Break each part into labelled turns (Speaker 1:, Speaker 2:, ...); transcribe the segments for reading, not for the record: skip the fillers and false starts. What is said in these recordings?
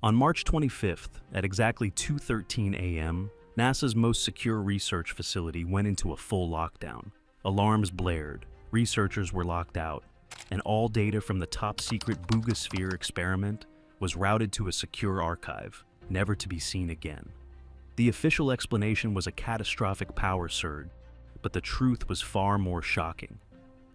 Speaker 1: On March 25th, at exactly 2:13 a.m., NASA's most secure research facility went into a full lockdown. Alarms blared, researchers were locked out, and all data from the top-secret Buga Sphere experiment was routed to a secure archive, never to be seen again. The official explanation was a catastrophic power surge, but the truth was far more shocking.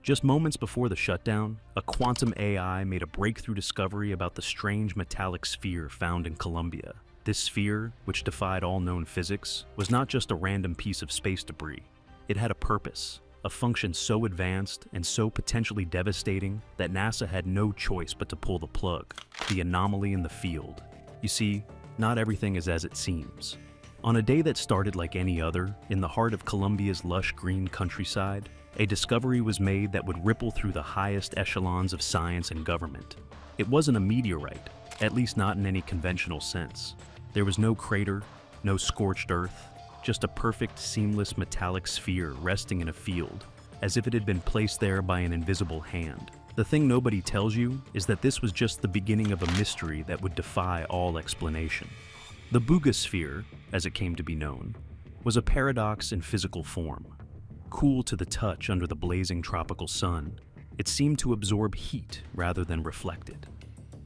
Speaker 1: Just moments before the shutdown, a quantum AI made a breakthrough discovery about the strange metallic sphere found in Colombia. This sphere, which defied all known physics, was not just a random piece of space debris. It had a purpose, a function so advanced and so potentially devastating that NASA had no choice but to pull the plug: the anomaly in the field. You see, not everything is as it seems. On a day that started like any other, in the heart of Colombia's lush green countryside, a discovery was made that would ripple through the highest echelons of science and government. It wasn't a meteorite, at least not in any conventional sense. There was no crater, no scorched earth, just a perfect, seamless metallic sphere resting in a field, as if it had been placed there by an invisible hand. The thing nobody tells you is that this was just the beginning of a mystery that would defy all explanation. The Buga Sphere, as it came to be known, was a paradox in physical form. Cool to the touch under the blazing tropical sun, it seemed to absorb heat rather than reflect it.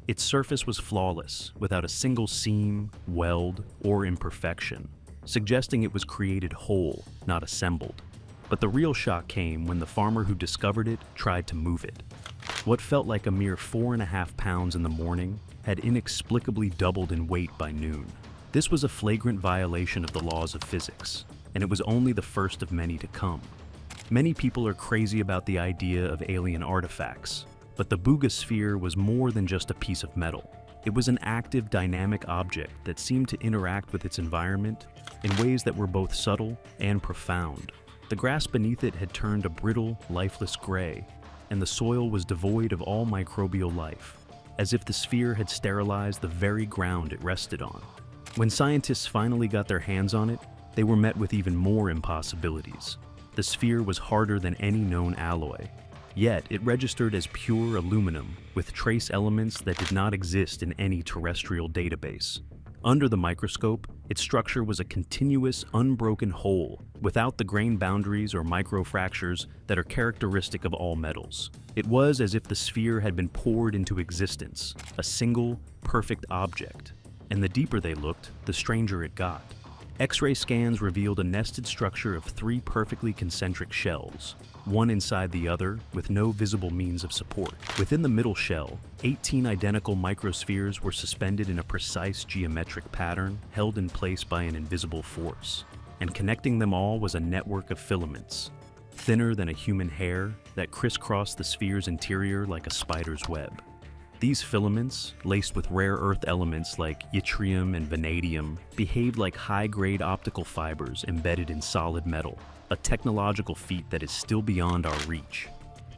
Speaker 1: Its surface was flawless, without a single seam, weld, or imperfection, suggesting it was created whole, not assembled. But the real shock came when the farmer who discovered it tried to move it. What felt like a mere 4.5 pounds in the morning had inexplicably doubled in weight by noon. This was a flagrant violation of the laws of physics, and it was only the first of many to come. Many people are crazy about the idea of alien artifacts, but the Buga Sphere was more than just a piece of metal. It was an active, dynamic object that seemed to interact with its environment in ways that were both subtle and profound. The grass beneath it had turned a brittle, lifeless gray, and the soil was devoid of all microbial life, as if the sphere had sterilized the very ground it rested on. When scientists finally got their hands on it, they were met with even more impossibilities. The sphere was harder than any known alloy, yet it registered as pure aluminum with trace elements that did not exist in any terrestrial database. Under the microscope, its structure was a continuous, unbroken whole, without the grain boundaries or microfractures that are characteristic of all metals. It was as if the sphere had been poured into existence, a single, perfect object. And the deeper they looked, the stranger it got. X-ray scans revealed a nested structure of 3 perfectly concentric shells, one inside the other with no visible means of support. Within the middle shell, 18 identical microspheres were suspended in a precise geometric pattern held in place by an invisible force. And connecting them all was a network of filaments, thinner than a human hair, that crisscrossed the sphere's interior like a spider's web. These filaments, laced with rare earth elements like yttrium and vanadium, behaved like high-grade optical fibers embedded in solid metal, a technological feat that is still beyond our reach.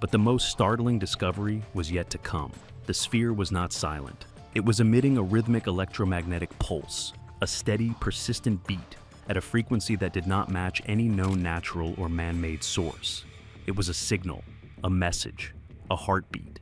Speaker 1: But the most startling discovery was yet to come. The sphere was not silent. It was emitting a rhythmic electromagnetic pulse, a steady, persistent beat at a frequency that did not match any known natural or man-made source. It was a signal, a message, a heartbeat.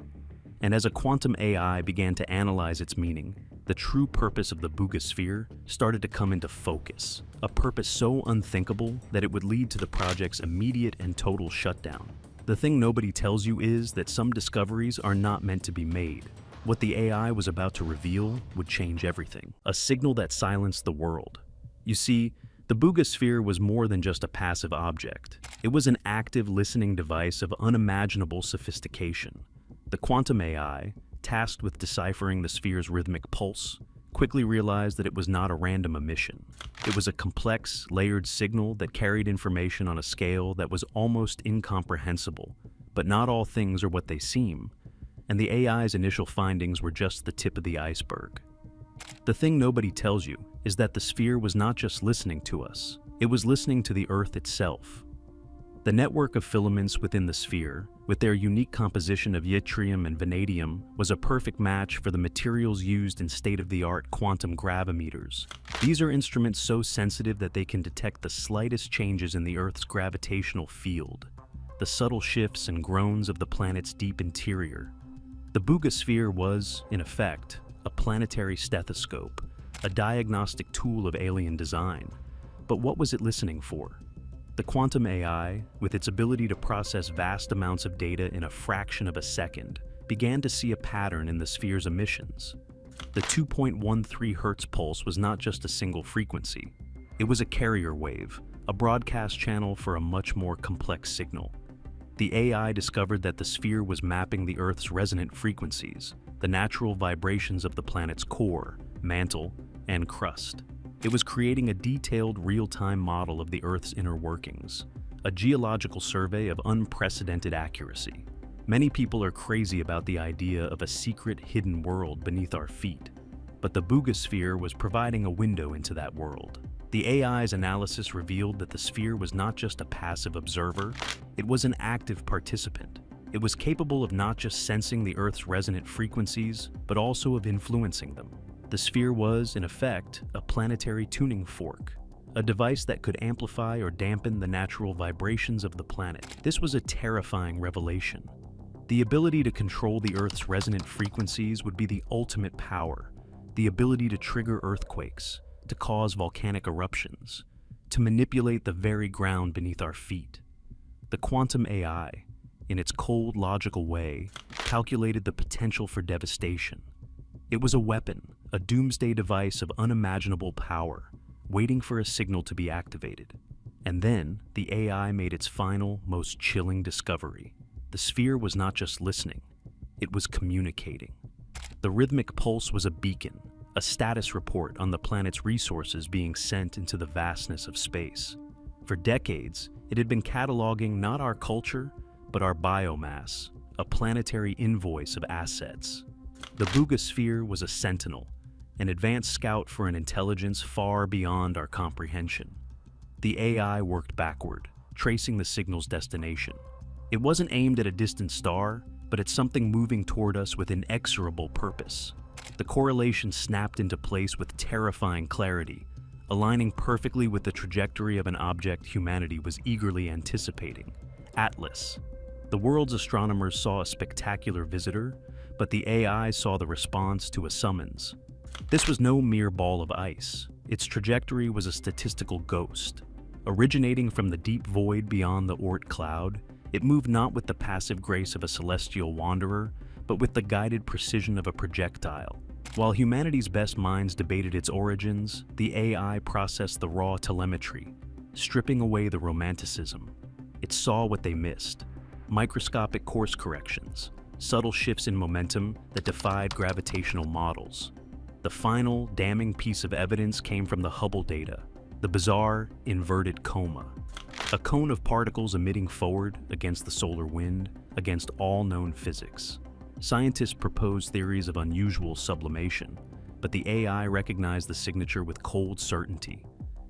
Speaker 1: And as a quantum AI began to analyze its meaning, the true purpose of the Buga Sphere started to come into focus, a purpose so unthinkable that it would lead to the project's immediate and total shutdown. The thing nobody tells you is that some discoveries are not meant to be made. What the AI was about to reveal would change everything, a signal that silenced the world. You see, the Buga Sphere was more than just a passive object. It was an active listening device of unimaginable sophistication. The quantum AI, tasked with deciphering the sphere's rhythmic pulse, quickly realized that it was not a random emission. It was a complex, layered signal that carried information on a scale that was almost incomprehensible. But not all things are what they seem, and the AI's initial findings were just the tip of the iceberg. The thing nobody tells you is that the sphere was not just listening to us, it was listening to the Earth itself. The network of filaments within the sphere, with their unique composition of yttrium and vanadium, was a perfect match for the materials used in state-of-the-art quantum gravimeters. These are instruments so sensitive that they can detect the slightest changes in the Earth's gravitational field, the subtle shifts and groans of the planet's deep interior. The Buga Sphere was, in effect, a planetary stethoscope, a diagnostic tool of alien design. But what was it listening for? The quantum AI, with its ability to process vast amounts of data in a fraction of a second, began to see a pattern in the sphere's emissions. The 2.13 Hz pulse was not just a single frequency. It was a carrier wave, a broadcast channel for a much more complex signal. The AI discovered that the sphere was mapping the Earth's resonant frequencies, the natural vibrations of the planet's core, mantle, and crust. It was creating a detailed, real-time model of the Earth's inner workings, a geological survey of unprecedented accuracy. Many people are crazy about the idea of a secret, hidden world beneath our feet, but the Buga Sphere was providing a window into that world. The AI's analysis revealed that the sphere was not just a passive observer, it was an active participant. It was capable of not just sensing the Earth's resonant frequencies, but also of influencing them. The sphere was, in effect, a planetary tuning fork, a device that could amplify or dampen the natural vibrations of the planet. This was a terrifying revelation. The ability to control the Earth's resonant frequencies would be the ultimate power, the ability to trigger earthquakes, to cause volcanic eruptions, to manipulate the very ground beneath our feet. The quantum AI, in its cold, logical way, calculated the potential for devastation. It was a weapon, a doomsday device of unimaginable power, waiting for a signal to be activated. And then, the AI made its final, most chilling discovery. The sphere was not just listening, it was communicating. The rhythmic pulse was a beacon, a status report on the planet's resources being sent into the vastness of space. For decades, it had been cataloging not our culture, but our biomass, a planetary invoice of assets. The Buga Sphere was a sentinel, an advanced scout for an intelligence far beyond our comprehension. The AI worked backward, tracing the signal's destination. It wasn't aimed at a distant star, but at something moving toward us with inexorable purpose. The correlation snapped into place with terrifying clarity, aligning perfectly with the trajectory of an object humanity was eagerly anticipating: Atlas. The world's astronomers saw a spectacular visitor, but the AI saw the response to a summons. This was no mere ball of ice. Its trajectory was a statistical ghost. Originating from the deep void beyond the Oort cloud, it moved not with the passive grace of a celestial wanderer, but with the guided precision of a projectile. While humanity's best minds debated its origins, the AI processed the raw telemetry, stripping away the romanticism. It saw what they missed: microscopic course corrections, subtle shifts in momentum that defied gravitational models. The final, damning piece of evidence came from the Hubble data, the bizarre, inverted coma. A cone of particles emitting forward against the solar wind, against all known physics. Scientists proposed theories of unusual sublimation, but the AI recognized the signature with cold certainty.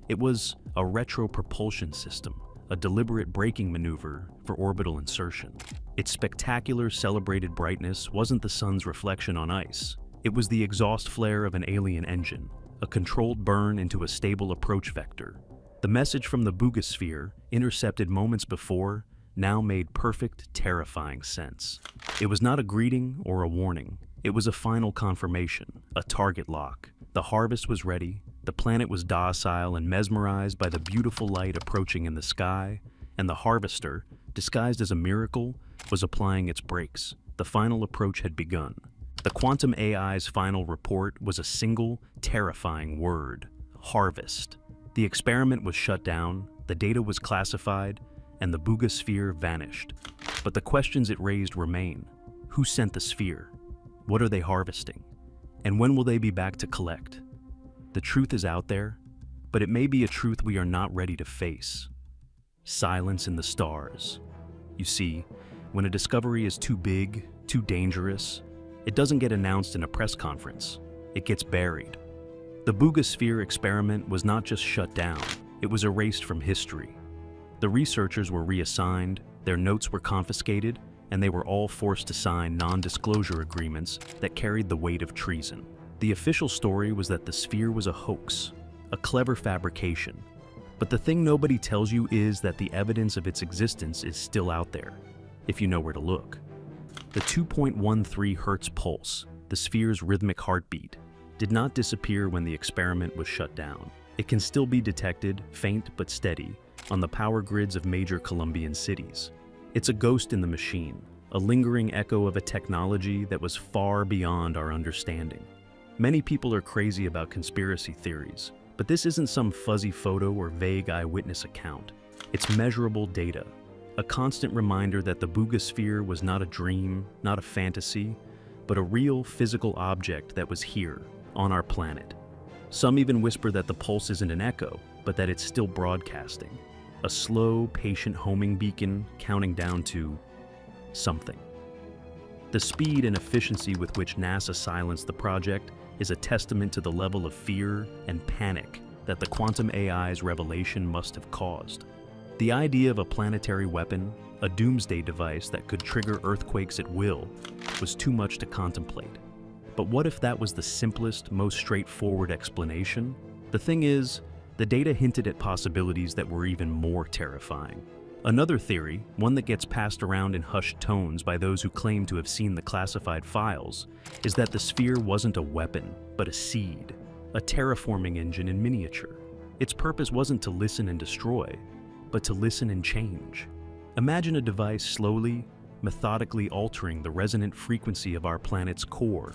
Speaker 1: It was a retropropulsion system, a deliberate braking maneuver for orbital insertion. Its spectacular, celebrated brightness wasn't the sun's reflection on ice. It was the exhaust flare of an alien engine, a controlled burn into a stable approach vector. The message from the Buga Sphere, intercepted moments before, now made perfect, terrifying sense. It was not a greeting or a warning. It was a final confirmation, a target lock. The harvest was ready, the planet was docile and mesmerized by the beautiful light approaching in the sky, and the harvester, disguised as a miracle, was applying its brakes. The final approach had begun. The quantum AI's final report was a single, terrifying word: harvest. The experiment was shut down, the data was classified, and the Buga Sphere vanished. But the questions it raised remain. Who sent the sphere? What are they harvesting? And when will they be back to collect? The truth is out there, but it may be a truth we are not ready to face. Silence in the stars. You see, when a discovery is too big, too dangerous, it doesn't get announced in a press conference. It gets buried. The Buga Sphere experiment was not just shut down, it was erased from history. The researchers were reassigned, their notes were confiscated, and they were all forced to sign non-disclosure agreements that carried the weight of treason. The official story was that the sphere was a hoax, a clever fabrication. But the thing nobody tells you is that the evidence of its existence is still out there, if you know where to look. The 2.13 Hz pulse, the sphere's rhythmic heartbeat, did not disappear when the experiment was shut down. It can still be detected, faint but steady, on the power grids of major Colombian cities. It's a ghost in the machine, a lingering echo of a technology that was far beyond our understanding. Many people are crazy about conspiracy theories, but this isn't some fuzzy photo or vague eyewitness account. It's measurable data, a constant reminder that the Buga Sphere was not a dream, not a fantasy, but a real physical object that was here, on our planet. Some even whisper that the pulse isn't an echo, but that it's still broadcasting. A slow, patient homing beacon counting down to something. The speed and efficiency with which NASA silenced the project is a testament to the level of fear and panic that the quantum AI's revelation must have caused. The idea of a planetary weapon, a doomsday device that could trigger earthquakes at will, was too much to contemplate. But what if that was the simplest, most straightforward explanation? The thing is, the data hinted at possibilities that were even more terrifying. Another theory, one that gets passed around in hushed tones by those who claim to have seen the classified files, is that the sphere wasn't a weapon, but a seed, a terraforming engine in miniature. Its purpose wasn't to listen and destroy, but to listen and change. Imagine a device slowly, methodically altering the resonant frequency of our planet's core,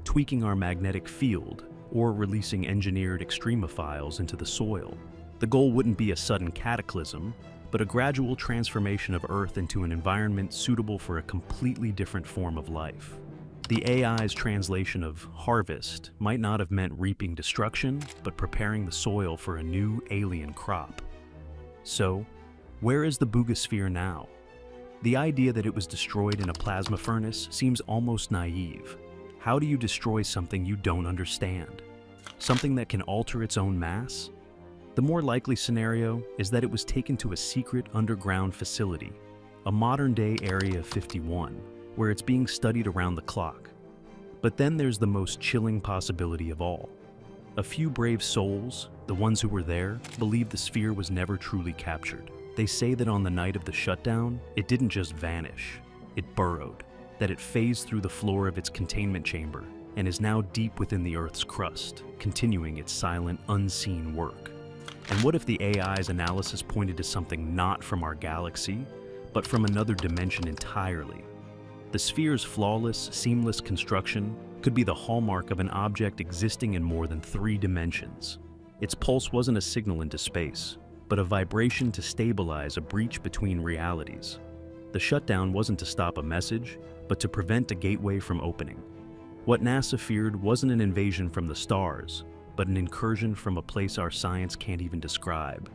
Speaker 1: tweaking our magnetic field, or releasing engineered extremophiles into the soil. The goal wouldn't be a sudden cataclysm, but a gradual transformation of Earth into an environment suitable for a completely different form of life. The AI's translation of harvest might not have meant reaping destruction, but preparing the soil for a new alien crop. So, where is the Buga Sphere now? The idea that it was destroyed in a plasma furnace seems almost naive. How do you destroy something you don't understand? Something that can alter its own mass? The more likely scenario is that it was taken to a secret underground facility, a modern-day Area 51, where it's being studied around the clock. But then there's the most chilling possibility of all. A few brave souls, the ones who were there, believe the sphere was never truly captured. They say that on the night of the shutdown, it didn't just vanish, it burrowed, that it phased through the floor of its containment chamber and is now deep within the Earth's crust, continuing its silent, unseen work. And what if the AI's analysis pointed to something not from our galaxy, but from another dimension entirely? The sphere's flawless, seamless construction could be the hallmark of an object existing in more than 3 dimensions. Its pulse wasn't a signal into space, but a vibration to stabilize a breach between realities. The shutdown wasn't to stop a message, but to prevent a gateway from opening. What NASA feared wasn't an invasion from the stars, but an incursion from a place our science can't even describe.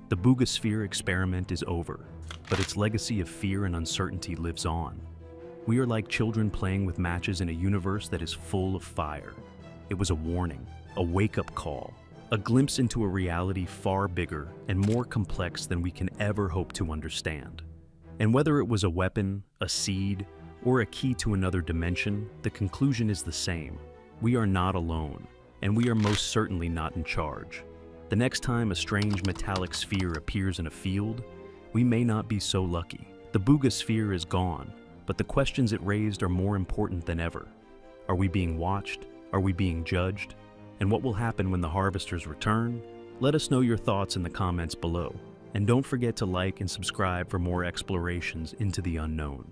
Speaker 1: The Buga Sphere experiment is over, but its legacy of fear and uncertainty lives on. We are like children playing with matches in a universe that is full of fire. It was a warning, a wake-up call, a glimpse into a reality far bigger and more complex than we can ever hope to understand. And whether it was a weapon, a seed, or a key to another dimension, the conclusion is the same. We are not alone, and we are most certainly not in charge. The next time a strange metallic sphere appears in a field, we may not be so lucky. The Buga Sphere is gone, but the questions it raised are more important than ever. Are we being watched? Are we being judged? And what will happen when the harvesters return? Let us know your thoughts in the comments below. And don't forget to like and subscribe for more explorations into the unknown.